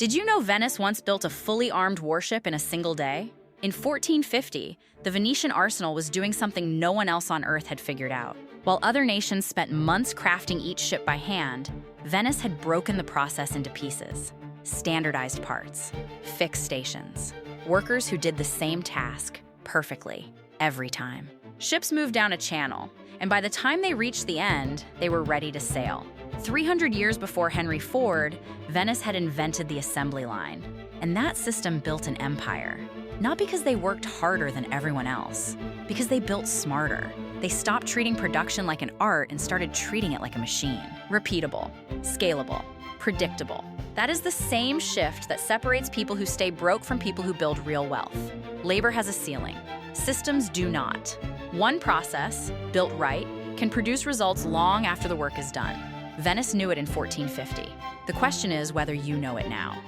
Did you know Venice once built a fully armed warship in a single day? In 1450, the Venetian arsenal was doing something no one else on Earth had figured out. While other nations spent months crafting each ship by hand, Venice had broken the process into pieces. Standardized parts, fixed stations, workers who did the same task perfectly, every time. Ships moved down a channel, and by the time they reached the end, they were ready to sail. 300 years before Henry Ford, Venice had invented the assembly line, and that system built an empire. Not because they worked harder than everyone else, because they built smarter. They stopped treating production like an art and started treating it like a machine. Repeatable, scalable, predictable. That is the same shift that separates people who stay broke from people who build real wealth. Labor has a ceiling. Systems do not. One process, built right, can produce results long after the work is done. Venice knew it in 1450. The question is whether you know it now.